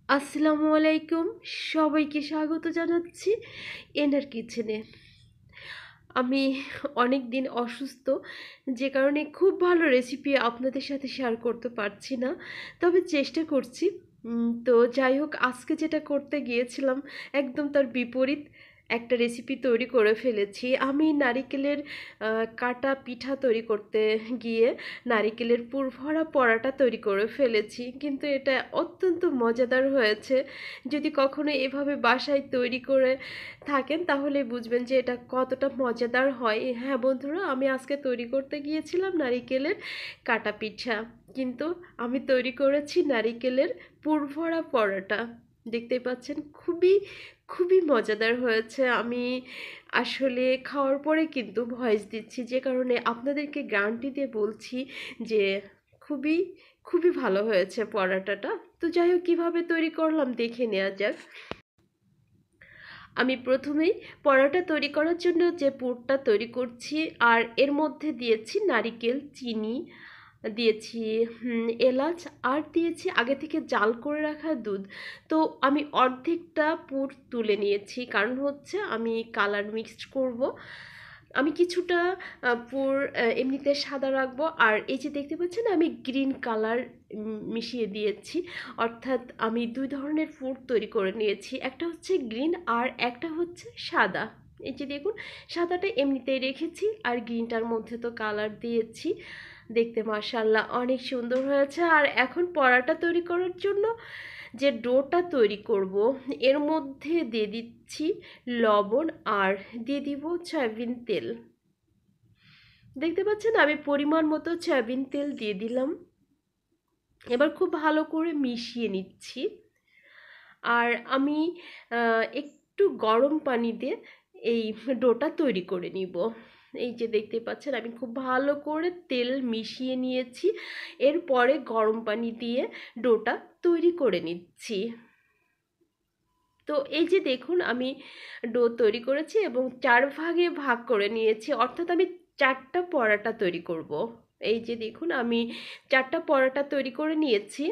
আসসালামু আলাইকুম। সবাইকে স্বাগত জানাচ্ছি এনার কিচেনে। আমি অনেক দিন অসুস্থ, যে কারণে খুব ভালো রেসিপি আপনাদের সাথে শেয়ার করতে পারছি না, তবে চেষ্টা করছি। তো যাই হোক, আজকে যেটা করতে গিয়েছিলাম একদম তার বিপরীত একটা রেসিপি তৈরি করে ফেলেছি। আমি নারিকেলের কাটা পিঠা তৈরি করতে গিয়ে নারিকেলের পুরভরা পরাটা তৈরি করে ফেলেছি, কিন্তু এটা অত্যন্ত মজাদার হয়েছে। যদি কখনো এভাবে বাসায় তৈরি করে থাকেন তাহলে বুঝবেন যে এটা কতটা মজাদার হয়। হ্যাঁ বন্ধুরা, আমি আজকে তৈরি করতে গিয়েছিলাম নারিকেলের কাটা পিঠা, কিন্তু আমি তৈরি করেছি নারিকেলের পুরভরা পরোটা। দেখতেই পাচ্ছেন, খুবই খুবই মজাদার হয়েছে। আমি আসলে খাওয়ার পরে কিন্তু ভয়েস দিচ্ছি, যে কারণে আপনাদেরকে গ্যারান্টি দিয়ে বলছি যে খুবই খুবই ভালো হয়েছে পরোটাটা। তো যাই হোক, কীভাবে তৈরি করলাম দেখে নেওয়া যাক। আমি প্রথমেই পরোটা তৈরি করার জন্য যে পুরটা তৈরি করছি, আর এর মধ্যে দিয়েছি নারিকেল, চিনি দিয়েছি, এলাচ, আর দিয়েছি আগে থেকে জাল করে রাখা দুধ। তো আমি অর্ধেকটা পুর তুলে নিয়েছি, কারণ হচ্ছে আমি কালার মিক্সড করব। আমি কিছুটা পুর এমনিতে সাদা রাখবো, আর এই যে দেখতে পাচ্ছেন আমি গ্রিন কালার মিশিয়ে দিয়েছি। অর্থাৎ আমি দুই ধরনের পুর তৈরি করে নিয়েছি, একটা হচ্ছে গ্রিন আর একটা হচ্ছে সাদা। এই যে দেখুন, সাদাটা এমনিতেই রেখেছি আর গ্রিনটার মধ্যে তো কালার দিয়েছি। দেখতে মাশাআল্লাহ অনেক সুন্দর হয়েছে। আর এখন পরাটা তৈরি করার জন্য যে ডোটা তৈরি করব, এর মধ্যে দিয়ে দিচ্ছি লবণ আর দিয়ে দিব সয়াবিন তেল। দেখতে পাচ্ছেন আমি পরিমাণ মতো সয়াবিন তেল দিয়ে দিলাম। এবার খুব ভালো করে মিশিয়ে নিচ্ছি। আর আমি একটু গরম পানি দিয়ে এই ডোটা তৈরি করে নিব। এই যে দেখতে পাচ্ছেন আমি খুব ভালো করে তেল মিশিয়ে নিয়েছি, এরপরে গরম পানি দিয়ে ডোটা তৈরি করে নিচ্ছি। তো এই যে দেখুন, আমি ডো তৈরি করেছি এবং 4 ভাগে ভাগ করে নিয়েছি, অর্থাৎ আমি 4টা পরোটা তৈরি করব। এই যে দেখুন, আমি 4টা পরোটা তৈরি করে নিয়েছি,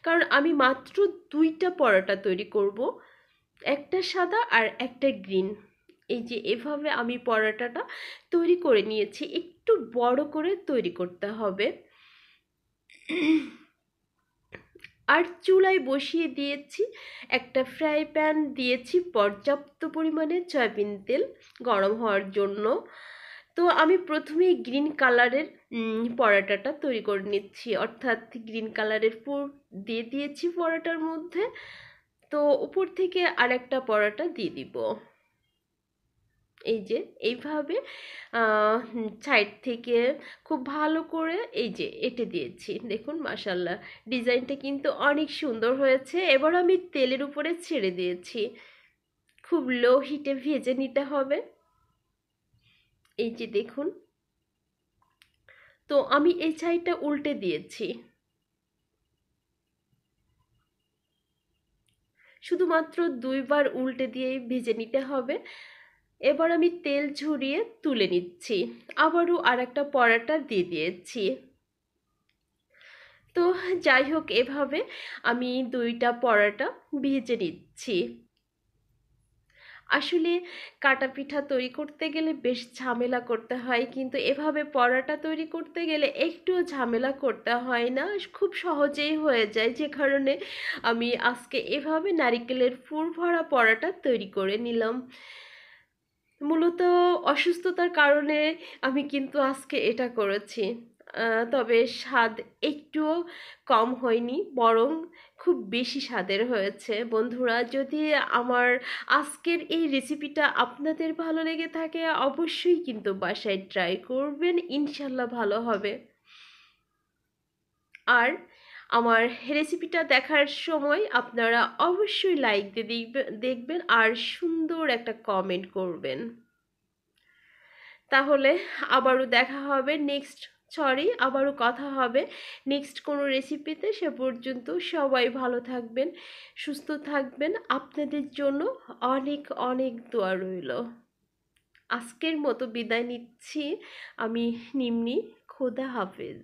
কারণ আমি মাত্র 2টা পরোটা তৈরি করব, একটা সাদা আর একটা গ্রিন। এই যে এভাবে আমি পরোটাটা তৈরি করে নিয়েছি। একটু বড় করে তৈরি করতে হবে। আর চুলায় বসিয়ে দিয়েছি একটা ফ্রাই প্যান, দিয়েছি পর্যাপ্ত পরিমাণে সয়াবিন তেল গরম হওয়ার জন্য। তো আমি প্রথমেই গ্রিন কালারের পরোটাটা তৈরি করে নিচ্ছি, অর্থাৎ গ্রিন কালারের পুর দিয়ে দিয়েছি পরোটার মধ্যে। তো উপর থেকে আরেকটা পরোটা দিয়ে দিব। এই যে এইভাবে সাইড থেকে খুব ভালো করে এই যে এঁটে দিয়েছি। দেখুন মাশাআল্লাহ, ডিজাইনটা কিন্তু অনেক সুন্দর হয়েছে। এবার আমি তেলের উপরে ছেড়ে দিয়েছি, খুব লো হিটে ভেজে নিতে হবে। এই যে দেখুন, তো আমি এই সাইডটা উল্টে দিয়েছি, শুধুমাত্র 2বার উল্টে দিয়েই ভেজে নিতে হবে। এবার আমি তেল ঝরিয়ে তুলে নিচ্ছি, আবারও আরেকটা পরোটা দিয়ে দিয়েছি। তো যাই হোক, এভাবে আমি 2টা পরোটা ভেজে নিচ্ছি। আসলে কাটা পিঠা তৈরি করতে গেলে বেশ ঝামেলা করতে হয়, কিন্তু এভাবে পরোটা তৈরি করতে গেলে একটুও ঝামেলা করতে হয় না, খুব সহজেই হয়ে যায়। যে কারণে আমি আজকে এভাবে নারিকেলের পুর ভরা পরোটা তৈরি করে নিলাম। মূলত অসুস্থতার কারণে আমি কিন্তু আজকে এটা করেছি। তবে স্বাদ একটুও কম হয়নি, বরং খুব বেশি স্বাদের হয়েছে। বন্ধুরা, যদি আমার আজকের এই রেসিপিটা আপনাদের ভালো লেগে থাকে অবশ্যই কিন্তু বাসায় ট্রাই করবেন, ইনশাল্লাহ ভালো হবে। আর আমার রেসিপিটা দেখার সময় আপনারা অবশ্যই লাইক দিয়ে দেখবেন আর সুন্দর একটা কমেন্ট করবেন। তাহলে আবারও দেখা হবে আবারও কথা হবে নেক্সট কোনো রেসিপিতে। সে পর্যন্ত সবাই ভালো থাকবেন, সুস্থ থাকবেন। আপনাদের জন্য অনেক অনেক দোয়া রইল। আজকের মতো বিদায় নিচ্ছি আমি, নিম্নি। খোদা হাফেজ।